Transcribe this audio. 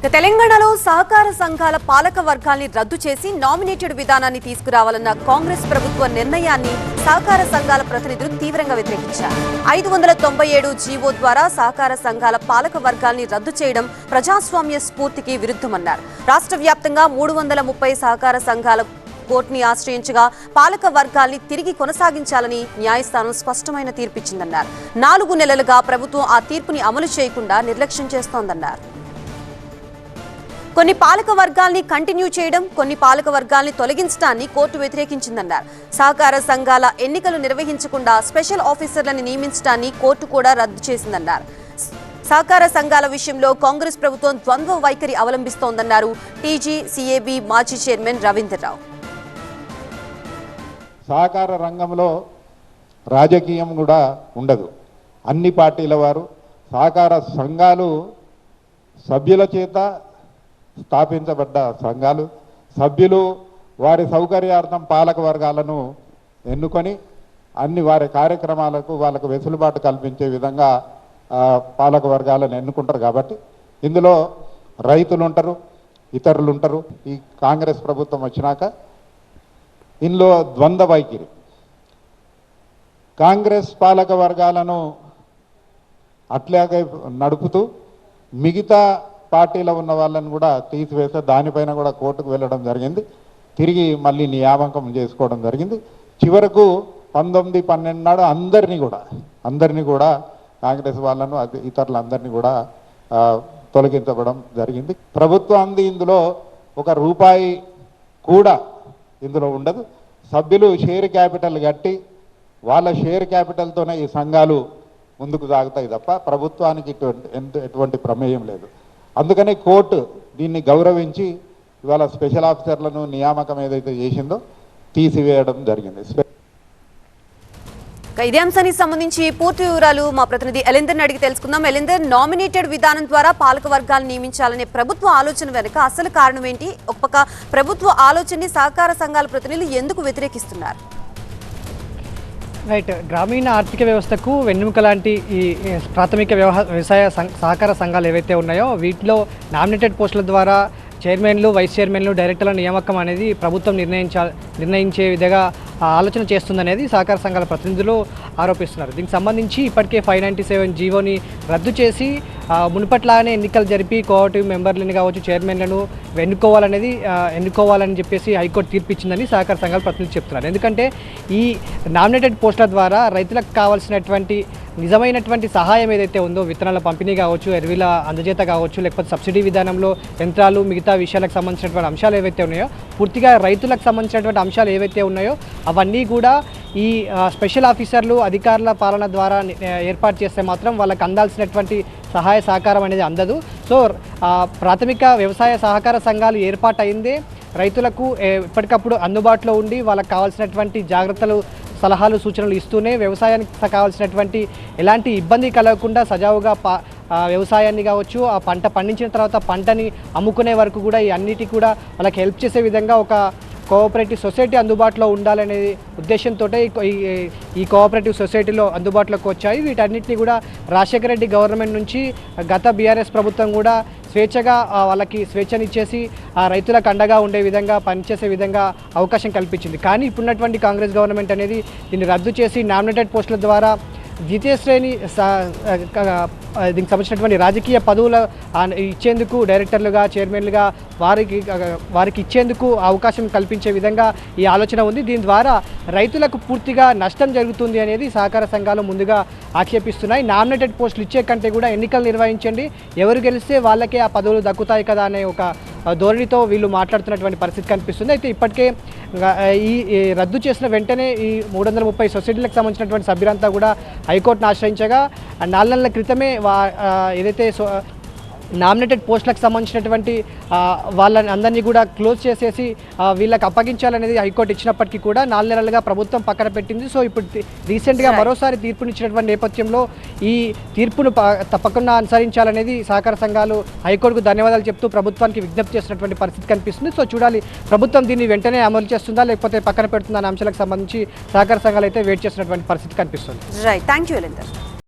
తెలంగాణలో సహకార సంఘాల పాలక వర్గాల్ని రద్దు చేసి నామినేటెడ్ విధానాన్ని తీసుకురావాలన్న కాంగ్రెస్ ప్రభుత్వ నిర్ణయాన్ని సహకార సంఘాల ప్రతినిధులు తీవ్రంగా వ్యతిరేకించారు. 597 జీవో ద్వారా సహకార సంఘాల పాలక వర్గాల్ని రద్దు చేయడం ప్రజాస్వామ్య స్ఫూర్తికి విరుద్ధమన్నారు. రాష్ట్ర వ్యాప్తంగా 330 సహకార సంఘాల కోర్టుని ఆశ్రయించగా పాలక వర్గాల్ని తిరిగి కొనసాగించాలని న్యాయస్థానం స్పష్టమైన తీర్పిచ్చిందన్నారు. 4 నెలలుగా ప్రభుత్వం ఆ తీర్పుని అమలు చేయకుండా నిర్లక్ష్యం చేస్తోందన్నారు. కొన్ని పాలక వర్గాల్ని కంటిన్యూ చేయడం, కొన్ని పాలక వర్గాల్ని తొలగించడాన్ని కోర్టు వ్యతిరేకించిందన్నారు. సహకార సంఘాల ఎన్నికలు నిర్వహించకుండా స్పెషల్ ఆఫీసర్లను నియమించడాన్ని కోర్టు కూడా రద్దు చేసిందన్నారు. సహకార సంఘాల విషయంలో కాంగ్రెస్ ప్రభుత్వం ద్వంద్వ వైఖరి అవలంబిస్తోందన్నారు టీజీసీఏబీ మాజీ చైర్మన్ రవీంద్రరావు. సహకార రంగంలో రాజకీయం కూడా ఉండదు. అన్ని పార్టీల వారు సహకార సంఘాలు సభ్యుల చేత స్థాపించబడ్డ సంఘాలు, సభ్యులు వారి సౌకర్యార్థం పాలక వర్గాలను ఎన్నుకొని అన్ని వారి కార్యక్రమాలకు వాళ్ళకు వెసులుబాటు కల్పించే విధంగా పాలక వర్గాలను ఎన్నుకుంటారు. కాబట్టి ఇందులో రైతులు ఉంటారు, ఇతరులు ఉంటారు. ఈ కాంగ్రెస్ ప్రభుత్వం వచ్చినాక ఇందులో ద్వంద్వ వైఖరి. కాంగ్రెస్ పాలక వర్గాలను అట్లాగే నడుపుతూ మిగతా పార్టీలో ఉన్న వాళ్ళని కూడా తీసివేస్తే దానిపైన కూడా కోర్టుకు వెళ్ళడం జరిగింది. తిరిగి మళ్ళీ నియామకం చేసుకోవడం జరిగింది. చివరకు 19-12 నాడు అందరినీ కూడా కాంగ్రెస్ వాళ్ళను ఇతరులందరినీ కూడా తొలగించబడం జరిగింది. ప్రభుత్వానికి ఇందులో ₹1 కూడా ఇందులో ఉండదు. సభ్యులు షేర్ క్యాపిటల్ కట్టి వాళ్ళ షేర్ క్యాపిటల్తోనే ఈ సంఘాలు ముందుకు సాగుతాయి తప్ప ప్రభుత్వానికి ఎటువంటి ప్రమేయం లేదు. అందుకని కోర్టు దీన్ని గౌరవించి ఇవాళ స్పెషల్ ఆఫీసర్లను నియామకం ఏదైతే చేసిందో తీసివేయడం జరిగింది. ఇదే అంశానికి సంబంధించి పూర్తి వివరాలు మా ప్రతినిధి ఎలిందర్ని అడిగి తెలుసుకుందాం. ఎలిందర్, నామినేటెడ్ విధానం ద్వారా పాలక వర్గాలను నియమించాలనే ప్రభుత్వ ఆలోచన వెనుక అసలు కారణం ఏంటి? ఒక పక్క ప్రభుత్వ ఆలోచనని సహకార సంఘాల ప్రతినిధులు ఎందుకు వ్యతిరేకిస్తున్నారు? రైట్, గ్రామీణ ఆర్థిక వ్యవస్థకు వెన్నెముక లాంటి ఈ ప్రాథమిక వ్యవసాయ సహకార సంఘాలు ఏవైతే ఉన్నాయో వీటిలో నామినేటెడ్ పోస్టుల ద్వారా చైర్మన్లు, వైస్ చైర్మన్లు, డైరెక్టర్ల నియామకం అనేది ప్రభుత్వం నిర్ణయించే విధంగా ఆలోచన చేస్తుందనేది సహకార సంఘాల ప్రతినిధులు ఆరోపిస్తున్నారు. దీనికి సంబంధించి ఇప్పటికే 597 జీవోని రద్దు చేసి మునుపట్లానే ఎన్నికలు జరిపి కోఆపరేటివ్ మెంబర్లను కావచ్చు, చైర్మన్లను ఎన్నుకోవాలని చెప్పేసి హైకోర్టు తీర్పిచ్చిందని సహకార సంఘాల ప్రతినిధులు చెప్తున్నారు. ఎందుకంటే ఈ నామినేటెడ్ పోస్టుల ద్వారా రైతులకు కావాల్సినటువంటి నిజమైనటువంటి సహాయం ఏదైతే ఉందో, విత్తనాల పంపిణీ కావచ్చు, ఎరువుల అందజేత కావచ్చు, లేకపోతే సబ్సిడీ విధానంలో యంత్రాలు, మిగతా విషయాలకు సంబంధించినటువంటి అంశాలు ఏవైతే ఉన్నాయో, పూర్తిగా రైతులకు సంబంధించినటువంటి అంశాలు ఏవైతే ఉన్నాయో అవన్నీ కూడా ఈ స్పెషల్ ఆఫీసర్లు, అధికారుల పాలన ద్వారా ఏర్పాటు చేస్తే మాత్రం వాళ్ళకి అందాల్సినటువంటి సహాయ సహకారం అనేది అందదు. సో ప్రాథమిక వ్యవసాయ సహకార సంఘాలు ఏర్పాటు అయిందే రైతులకు ఎప్పటికప్పుడు అందుబాటులో ఉండి వాళ్ళకి కావాల్సినటువంటి జాగ్రత్తలు, సలహాలు, సూచనలు ఇస్తూనే వ్యవసాయానికి కావాల్సినటువంటి ఎలాంటి ఇబ్బంది కలగకుండా సజావుగా వ్యవసాయాన్ని కావచ్చు, ఆ పంట పండించిన తర్వాత పంటని అమ్ముకునే వరకు కూడా ఈ అన్నిటి కూడా వాళ్ళకి హెల్ప్ చేసే విధంగా ఒక కోఆపరేటివ్ సొసైటీ అందుబాటులో ఉండాలనే ఉద్దేశంతో ఈ కోఆపరేటివ్ సొసైటీలో అందుబాటులోకి వచ్చాయి. వీటన్నిటిని కూడా రాజశేఖర రెడ్డి గవర్నమెంట్ నుంచి గత బీఆర్ఎస్ ప్రభుత్వం కూడా స్వేచ్ఛగా వాళ్ళకి స్వేచ్ఛనిచ్చేసి రైతులకు అండగా ఉండే విధంగా పనిచేసే విధంగా అవకాశం కల్పించింది. కానీ ఇప్పుడున్నటువంటి కాంగ్రెస్ గవర్నమెంట్ అనేది దీన్ని రద్దు చేసి నామినేటెడ్ పోస్టుల ద్వారా ద్వితీయ శ్రేణి దీనికి సంబంధించినటువంటి రాజకీయ పదవులు ఇచ్చేందుకు, డైరెక్టర్లుగా, చైర్మన్లుగా వారికి ఇచ్చేందుకు అవకాశం కల్పించే విధంగా ఈ ఆలోచన ఉంది. దీని ద్వారా రైతులకు పూర్తిగా నష్టం జరుగుతుంది అనేది సహకార సంఘాలు ముందుగా ఆక్షేపిస్తున్నాయి. నామినేటెడ్ పోస్టులు ఇచ్చే కంటే కూడా ఎన్నికలు నిర్వహించండి, ఎవరు గెలిస్తే వాళ్ళకే ఆ పదవులు దక్కుతాయి కదా అనే ఒక ధోరణితో వీళ్ళు మాట్లాడుతున్నటువంటి పరిస్థితి కనిపిస్తుంది. అయితే ఇప్పటికే ఈ రద్దు చేసిన వెంటనే ఈ 330 సొసైటీలకు సంబంధించినటువంటి సభ్యులంతా కూడా హైకోర్టును ఆశ్రయించగా 4 నెలల క్రితమే ఏదైతే నామినేటెడ్ పోస్టులకు సంబంధించినటువంటి వాళ్ళని అందరినీ కూడా క్లోజ్ చేసేసి వీళ్ళకి అప్పగించాలనేది హైకోర్టు ఇచ్చినప్పటికీ కూడా 4 నెలలుగా ప్రభుత్వం పక్కన పెట్టింది. సో ఇప్పుడు రీసెంట్గా మరోసారి తీర్పునిచ్చినటువంటి నేపథ్యంలో ఈ తీర్పును తప్పకుండా అనుసరించాలనేది సహకార సంఘాలు హైకోర్టుకు ధన్యవాదాలు చెప్తూ ప్రభుత్వానికి విజ్ఞప్తి చేసినటువంటి పరిస్థితి కనిపిస్తుంది. సో చూడాలి ప్రభుత్వం దీన్ని వెంటనే అమలు చేస్తుందా లేకపోతే పక్కన పెడుతుందా అనే అంశాలకు సంబంధించి సహకార సంఘాలు అయితే వెయిట్ చేసినటువంటి పరిస్థితి కనిపిస్తుంది. Right, thank you ఎలిందర్.